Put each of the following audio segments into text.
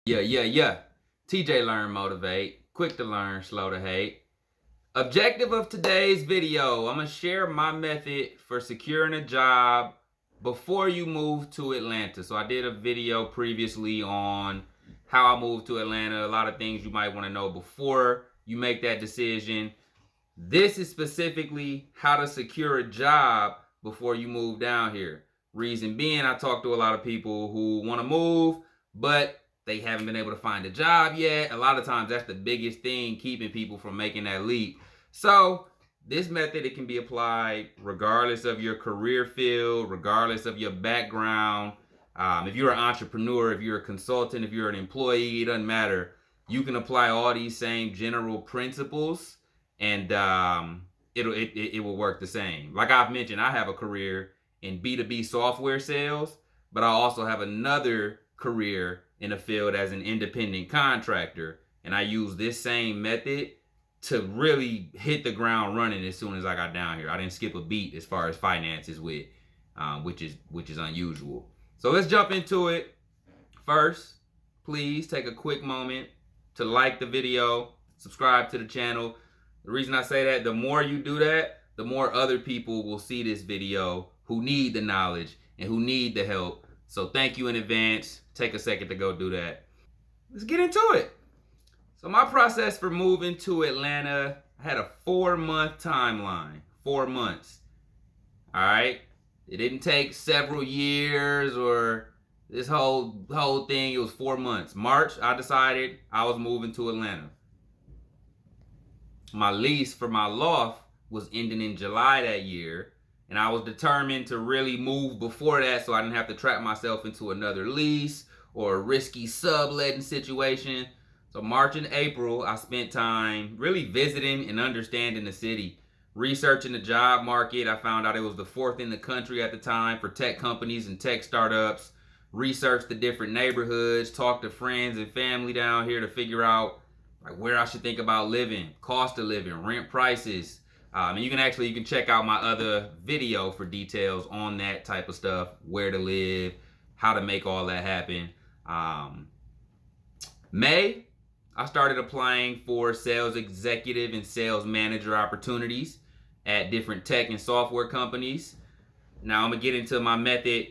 Yeah. TJ Learn Motivate. Quick to learn, slow to hate. Objective of today's video, I'm going to share my method for securing a job before you move to Atlanta. So I did a video previously on how I moved to Atlanta, a lot of things you might want to know before you make that decision. This is specifically how to secure a job before you move down here. Reason being, I talk to a lot of people who want to move, but they haven't been able to find a job yet. A lot of times that's the biggest thing keeping people from making that leap. So this method, it can be applied regardless of your career field, regardless of your background. If you're an entrepreneur, if you're a consultant, if you're an employee, it doesn't matter. You can apply all these same general principles and it will work the same. Like I've mentioned, I have a career in B2B software sales, but I also have another career in the field as an independent contractor, and I use this same method to really hit the ground running as soon as I got down here. I didn't skip a beat as far as finances with, which is unusual. So let's jump into it. First, please take a quick moment to like the video, subscribe to the channel. The reason I say that, the more you do that, the more other people will see this video who need the knowledge and who need the help. So thank you in advance. Take a second to go do that. Let's get into it. So my process for moving to Atlanta, I had a 4-month timeline. 4 months. All right? It didn't take several years or this whole thing. It was 4 months. March, I decided I was moving to Atlanta. My lease for my loft was ending in July that year, and I was determined to really move before that so I didn't have to trap myself into another lease or a risky subletting situation. So March and April, I spent time really visiting and understanding the city, researching the job market. I found out it was the 4th in the country at the time for tech companies and tech startups. Researched the different neighborhoods, talked to friends and family down here to figure out like where I should think about living, cost of living, rent prices. And you can check out my other video for details on that type of stuff, where to live, how to make all that happen. May, I started applying for sales executive and sales manager opportunities at different tech and software companies. Now I'm gonna get into my method,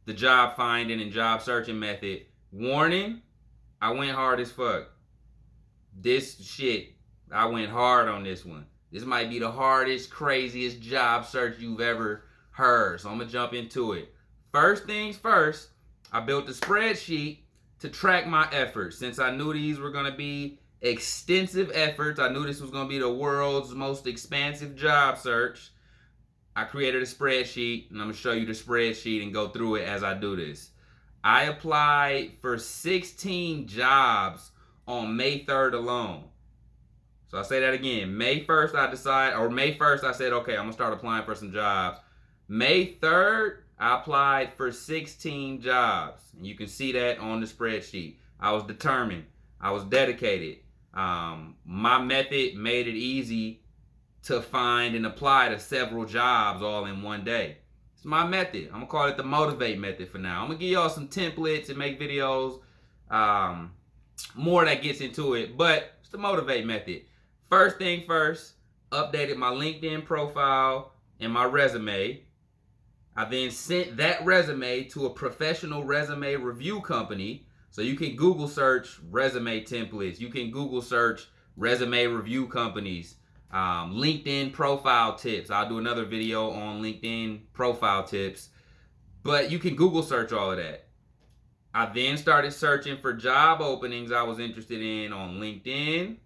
the job finding and job searching method. Warning, I went hard as fuck. I went hard on this one. This might be the hardest, craziest job search you've ever heard. So I'm gonna jump into it. First things first, I built a spreadsheet to track my efforts. Since I knew these were gonna be extensive efforts, I knew this was gonna be the world's most expansive job search. I created a spreadsheet, and I'm gonna show you the spreadsheet and go through it as I do this. I applied for 16 jobs on May 3rd alone. So I say that again. May 1st I said, okay, I'm gonna start applying for some jobs. May 3rd, I applied for 16 jobs. And you can see that on the spreadsheet. I was determined. I was dedicated. My method made it easy to find and apply to several jobs all in one day. It's my method. I'm gonna call it the Motivate method for now. I'm gonna give y'all some templates and make videos. More that gets into it, but it's the Motivate method. First thing first, updated my LinkedIn profile and my resume. I then sent that resume to a professional resume review company. So you can Google search resume templates. You can Google search resume review companies. LinkedIn profile tips. I'll do another video on LinkedIn profile tips. But you can Google search all of that. I then started searching for job openings I was interested in on LinkedIn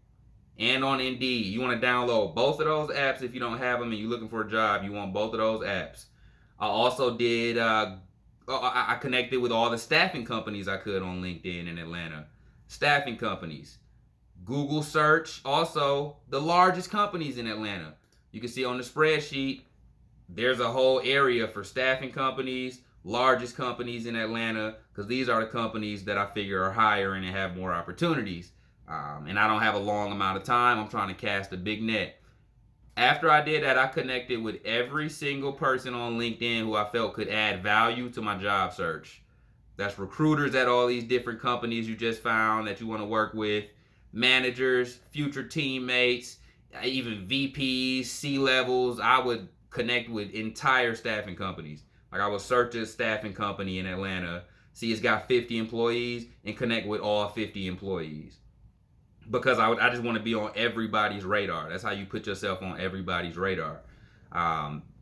and on Indeed. You want to download both of those apps if you don't have them and you're looking for a job. You want both of those apps. I also did, I connected with all the staffing companies I could on LinkedIn in Atlanta. Staffing companies. Google search also the largest companies in Atlanta. You can see on the spreadsheet, there's a whole area for staffing companies, largest companies in Atlanta, because these are the companies that I figure are hiring and have more opportunities. And I don't have a long amount of time. I'm trying to cast a big net. After I did that, I connected with every single person on LinkedIn who I felt could add value to my job search. That's recruiters at all these different companies you just found that you want to work with, managers, future teammates, even VPs, C-levels. I would connect with entire staffing companies. Like I would search a staffing company in Atlanta, see it's got 50 employees, and connect with all 50 employees. Because I just want to be on everybody's radar. That's how you put yourself on everybody's radar.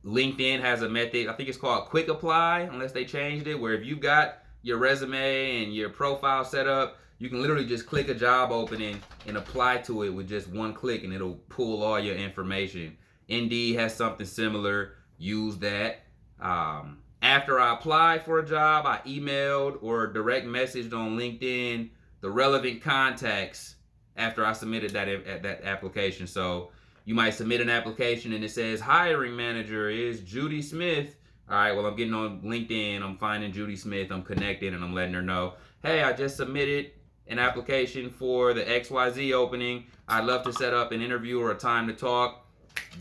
LinkedIn has a method, I think it's called Quick Apply, unless they changed it, where if you got your resume and your profile set up, you can literally just click a job opening and apply to it with just one click, and it'll pull all your information. Indeed has something similar. Use that. After I applied for a job, I emailed or direct messaged on LinkedIn the relevant contacts after I submitted that application. So you might submit an application and it says hiring manager is Judy Smith. All right, well, I'm getting on LinkedIn, I'm finding Judy Smith, I'm connecting, and I'm letting her know, hey, I just submitted an application for the XYZ opening. I'd love to set up an interview or a time to talk.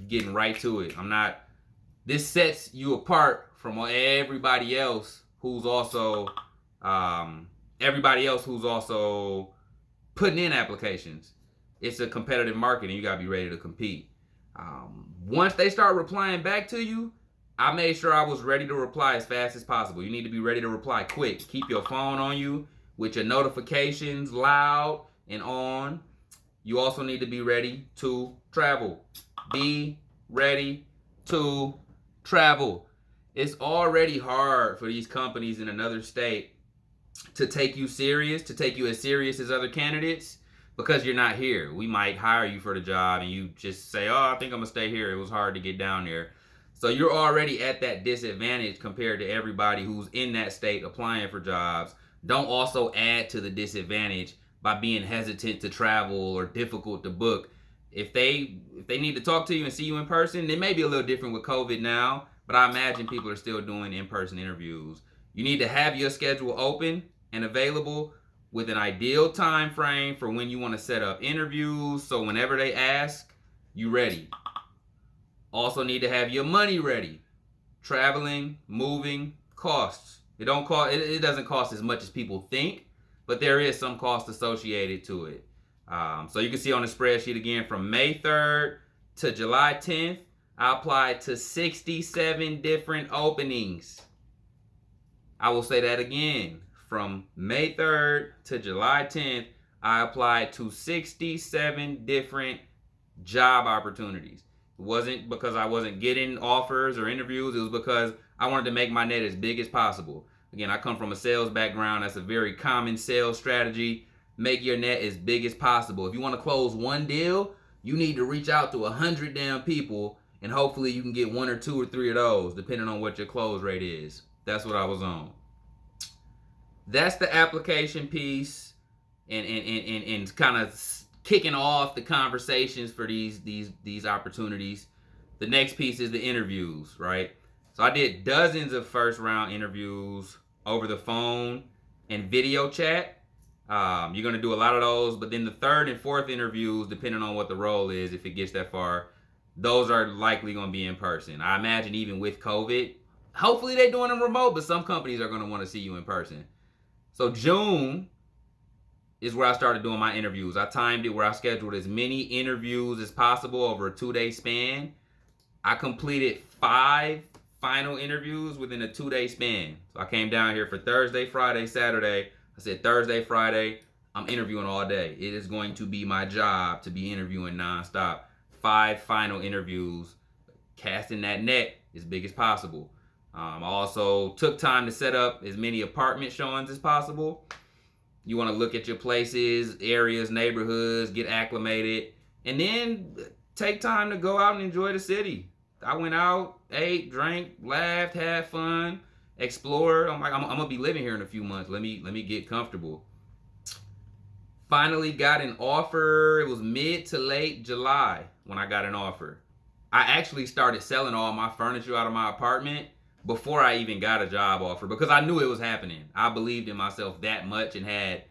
Getting right to it. This sets you apart from everybody else who's also putting in applications. It's a competitive market, and you gotta be ready to compete. Once they start replying back to you, I made sure I was ready to reply as fast as possible. You need to be ready to reply quick. Keep your phone on you with your notifications loud and on. You also need to be ready to travel. Be ready to travel. It's already hard for these companies in another state to take you serious, to take you as serious as other candidates, because you're not here. We might hire you for the job and you just say, oh, I think I'm gonna stay here. It was hard to get down there. So you're already at that disadvantage compared to everybody who's in that state applying for jobs. Don't also add to the disadvantage by being hesitant to travel or difficult to book. If they need to talk to you and see you in person, it may be a little different with COVID now, but I imagine people are still doing in-person interviews. You need to have your schedule open and available with an ideal time frame for when you want to set up interviews, so whenever they ask, you ready. Also need to have your money ready. Traveling, moving, costs. It doesn't cost as much as people think, but there is some cost associated to it. So you can see on the spreadsheet again, from May 3rd to July 10th, I applied to 67 different openings. I will say that again. From May 3rd to July 10th, I applied to 67 different job opportunities. It wasn't because I wasn't getting offers or interviews. It was because I wanted to make my net as big as possible. Again, I come from a sales background. That's a very common sales strategy. Make your net as big as possible. If you want to close one deal, you need to reach out to 100 damn people, and hopefully you can get 1 or 2 or 3 of those, depending on what your close rate is. That's what I was on. That's the application piece, and kind of kicking off the conversations for these opportunities. The next piece is the interviews, right? So I did dozens of first round interviews over the phone and video chat. You're going to do a lot of those, but then the third and fourth interviews, depending on what the role is, if it gets that far, those are likely going to be in person. I imagine even with COVID, hopefully they're doing them remote, but some companies are going to want to see you in person. So June is where I started doing my interviews. I timed it where I scheduled as many interviews as possible over a 2-day span. I completed 5 final interviews within a 2-day span. So I came down here for Thursday, Friday, Saturday. I said Thursday, Friday, I'm interviewing all day. It is going to be my job to be interviewing nonstop. 5 final interviews, casting that net as big as possible. I also took time to set up as many apartment showings as possible. You want to look at your places, areas, neighborhoods, get acclimated, and then take time to go out and enjoy the city. I went out, ate, drank, laughed, had fun, explored. I'm gonna be living here in a few months. Let me get comfortable. Finally got an offer. It was mid to late July when I got an offer. I actually started selling all my furniture out of my apartment before I even got a job offer, because I knew it was happening. I believed in myself that much and had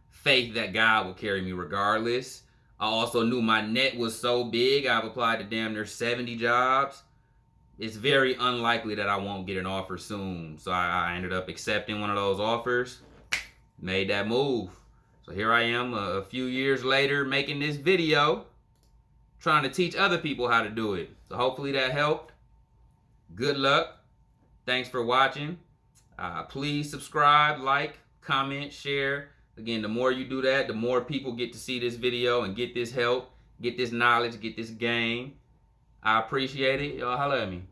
faith that God would carry me regardless. I also knew my net was so big. I've applied to damn near 70 jobs. it's very unlikely that I won't get an offer soon. So I ended up accepting one of those offers, made that move. So here I am a few years later making this video, trying to teach other people how to do it. So hopefully that helped. Good luck. Thanks for watching. Please subscribe, like, comment, share. Again, the more you do that, the more people get to see this video and get this help, get this knowledge, get this game. I appreciate it. Y'all holla at me.